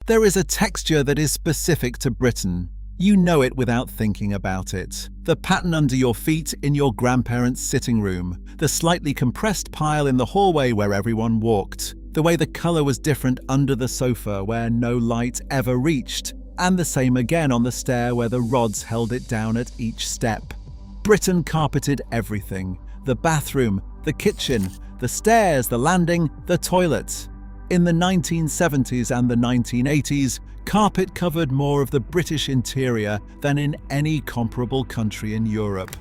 There is a texture that is specific to Britain. You know it without thinking about it. The pattern under your feet in your grandparents' sitting room, the slightly compressed pile in the hallway where everyone walked, the way the colour was different under the sofa where no light ever reached, and the same again on the stair where the rods held it down at each step. Britain carpeted everything: the bathroom, the kitchen, the stairs, the landing, the toilet. In the 1970s and the 1980s, carpet covered more of the British interior than in any comparable country in Europe.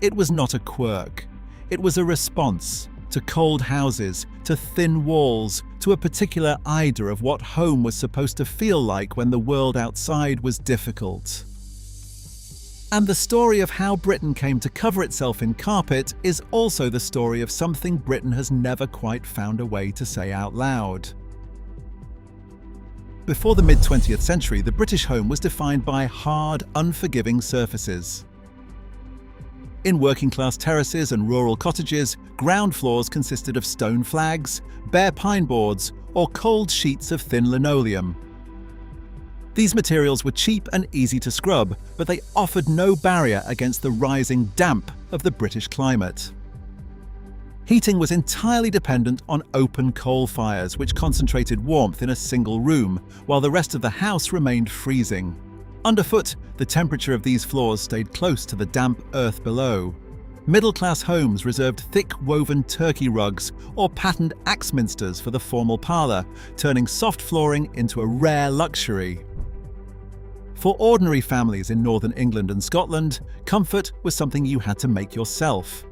It was not a quirk. It was a response to cold houses, to thin walls, to a particular idea of what home was supposed to feel like when the world outside was difficult. And the story of how Britain came to cover itself in carpet is also the story of something Britain has never quite found a way to say out loud. Before the mid-20th century, the British home was defined by hard, unforgiving surfaces. In working-class terraces and rural cottages, ground floors consisted of stone flags, bare pine boards, or cold sheets of thin linoleum. These materials were cheap and easy to scrub, but they offered no barrier against the rising damp of the British climate. Heating was entirely dependent on open coal fires, which concentrated warmth in a single room, while the rest of the house remained freezing. Underfoot, the temperature of these floors stayed close to the damp earth below. Middle-class homes reserved thick woven turkey rugs or patterned Axminsters for the formal parlour, turning soft flooring into a rare luxury. For ordinary families in northern England and Scotland, comfort was something you had to make yourself.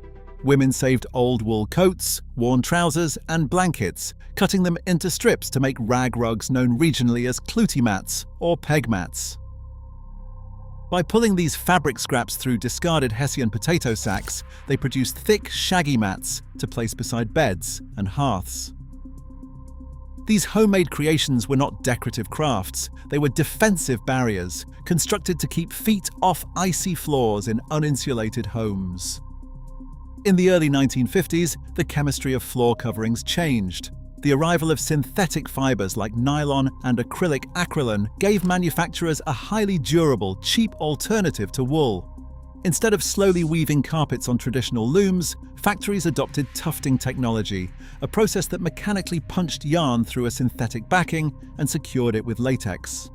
Women saved old wool coats, worn trousers, and blankets, cutting them into strips to make rag rugs known regionally as clootie mats or peg mats. By pulling these fabric scraps through discarded Hessian potato sacks, they produced thick, shaggy mats to place beside beds and hearths. These homemade creations were not decorative crafts, they were defensive barriers, constructed to keep feet off icy floors in uninsulated homes. In the early 1950s, the chemistry of floor coverings changed. The arrival of synthetic fibers like nylon and acrylic acrylon gave manufacturers a highly durable, cheap alternative to wool. Instead of slowly weaving carpets on traditional looms, factories adopted tufting technology, a process that mechanically punched yarn through a synthetic backing and secured it with latex.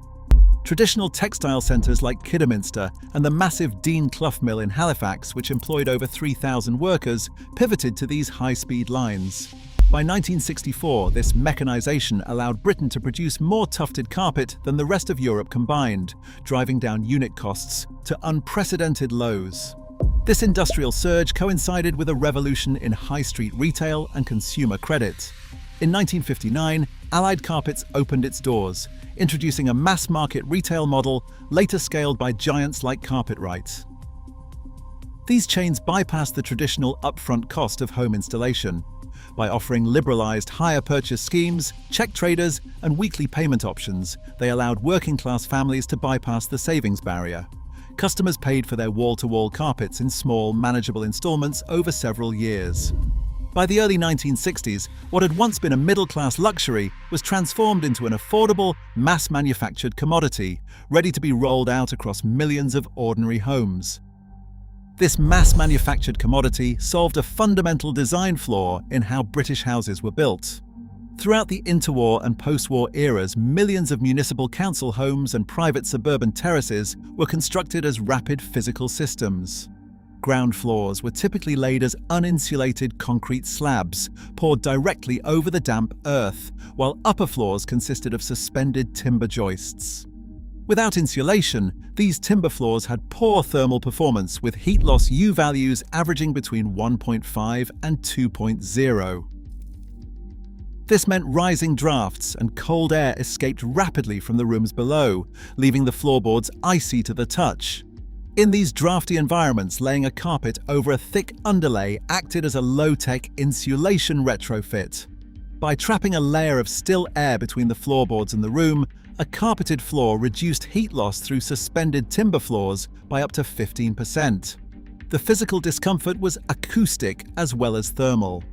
Traditional textile centres like Kidderminster and the massive Dean Clough Mill in Halifax, which employed over 3,000 workers, pivoted to these high-speed lines. By 1964, this mechanisation allowed Britain to produce more tufted carpet than the rest of Europe combined, driving down unit costs to unprecedented lows. This industrial surge coincided with a revolution in high street retail and consumer credit. In 1959, Allied Carpets opened its doors, introducing a mass-market retail model later scaled by giants like Carpetright. These chains bypassed the traditional upfront cost of home installation. By offering liberalised hire purchase schemes, check traders, and weekly payment options, they allowed working-class families to bypass the savings barrier. Customers paid for their wall-to-wall carpets in small, manageable installments over several years. By the early 1960s, what had once been a middle-class luxury was transformed into an affordable, mass-manufactured commodity, ready to be rolled out across millions of ordinary homes. This mass-manufactured commodity solved a fundamental design flaw in how British houses were built. Throughout the interwar and post-war eras, millions of municipal council homes and private suburban terraces were constructed as rapid physical systems. Ground floors were typically laid as uninsulated concrete slabs, poured directly over the damp earth, while upper floors consisted of suspended timber joists. Without insulation, these timber floors had poor thermal performance, with heat loss U values averaging between 1.5 and 2.0. This meant rising drafts and cold air escaped rapidly from the rooms below, leaving the floorboards icy to the touch. In these drafty environments, laying a carpet over a thick underlay acted as a low-tech insulation retrofit. By trapping a layer of still air between the floorboards and the room, a carpeted floor reduced heat loss through suspended timber floors by up to 15%. The physical discomfort was acoustic as well as thermal.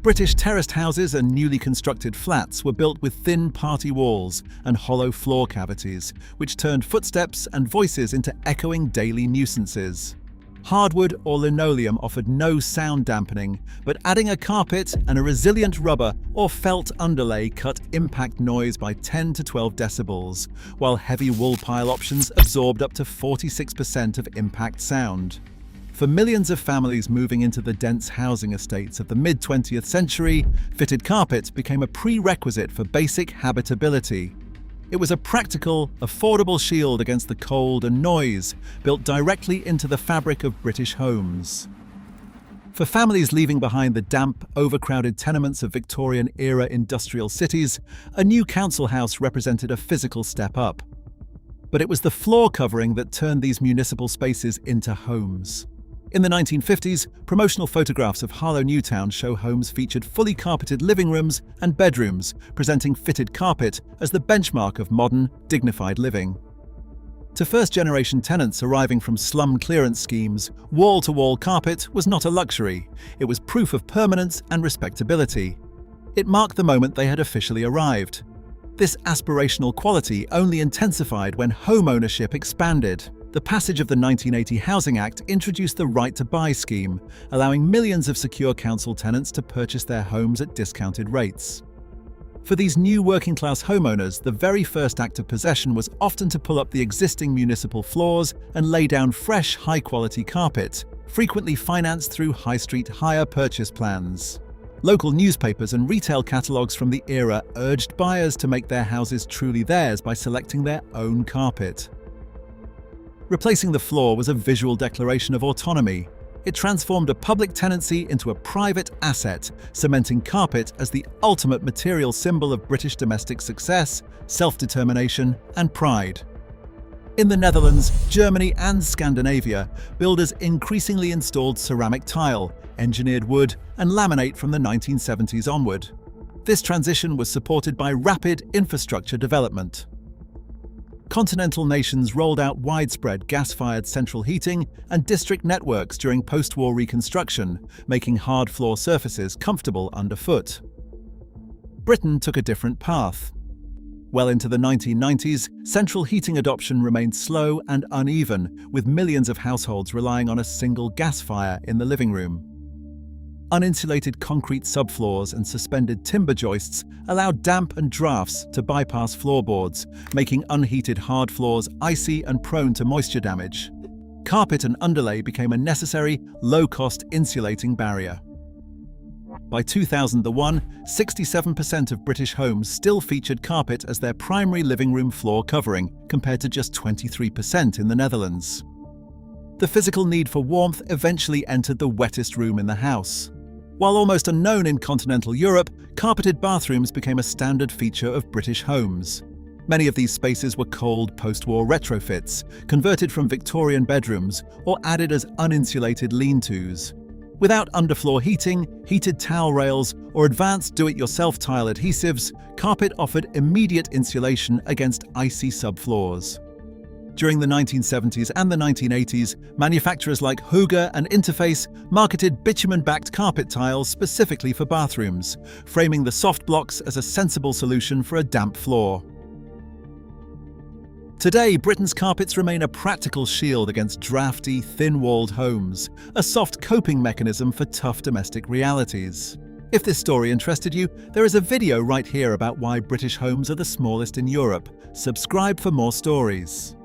British terraced houses and newly constructed flats were built with thin party walls and hollow floor cavities, which turned footsteps and voices into echoing daily nuisances. Hardwood or linoleum offered no sound dampening, but adding a carpet and a resilient rubber or felt underlay cut impact noise by 10 to 12 decibels, while heavy wool pile options absorbed up to 46% of impact sound. For millions of families moving into the dense housing estates of the mid-20th century, fitted carpet became a prerequisite for basic habitability. It was a practical, affordable shield against the cold and noise, built directly into the fabric of British homes. For families leaving behind the damp, overcrowded tenements of Victorian-era industrial cities, a new council house represented a physical step up. But it was the floor covering that turned these municipal spaces into homes. In the 1950s, promotional photographs of Harlow Newtown show homes featured fully carpeted living rooms and bedrooms, presenting fitted carpet as the benchmark of modern, dignified living. To first-generation tenants arriving from slum clearance schemes, wall-to-wall carpet was not a luxury. It was proof of permanence and respectability. It marked the moment they had officially arrived. This aspirational quality only intensified when home ownership expanded. The passage of the 1980 Housing Act introduced the Right to Buy scheme, allowing millions of secure council tenants to purchase their homes at discounted rates. For these new working-class homeowners, the very first act of possession was often to pull up the existing municipal floors and lay down fresh, high-quality carpet, frequently financed through high street hire purchase plans. Local newspapers and retail catalogues from the era urged buyers to make their houses truly theirs by selecting their own carpet. Replacing the floor was a visual declaration of autonomy. It transformed a public tenancy into a private asset, cementing carpet as the ultimate material symbol of British domestic success, self-determination, and pride. In the Netherlands, Germany, and Scandinavia, builders increasingly installed ceramic tile, engineered wood, and laminate from the 1970s onward. This transition was supported by rapid infrastructure development. Continental nations rolled out widespread gas-fired central heating and district networks during post-war reconstruction, making hard floor surfaces comfortable underfoot. Britain took a different path. Well into the 1990s, central heating adoption remained slow and uneven, with millions of households relying on a single gas fire in the living room. Uninsulated concrete subfloors and suspended timber joists allowed damp and drafts to bypass floorboards, making unheated hard floors icy and prone to moisture damage. Carpet and underlay became a necessary, low-cost insulating barrier. By 2001, 67% of British homes still featured carpet as their primary living room floor covering, compared to just 23% in the Netherlands. The physical need for warmth eventually entered the wettest room in the house. While almost unknown in continental Europe, carpeted bathrooms became a standard feature of British homes. Many of these spaces were cold post-war retrofits, converted from Victorian bedrooms, or added as uninsulated lean-tos. Without underfloor heating, heated towel rails, or advanced do-it-yourself tile adhesives, carpet offered immediate insulation against icy subfloors. During the 1970s and the 1980s, manufacturers like Hooger and Interface marketed bitumen-backed carpet tiles specifically for bathrooms, framing the soft blocks as a sensible solution for a damp floor. Today, Britain's carpets remain a practical shield against drafty, thin-walled homes, a soft coping mechanism for tough domestic realities. If this story interested you, there is a video right here about why British homes are the smallest in Europe. Subscribe for more stories.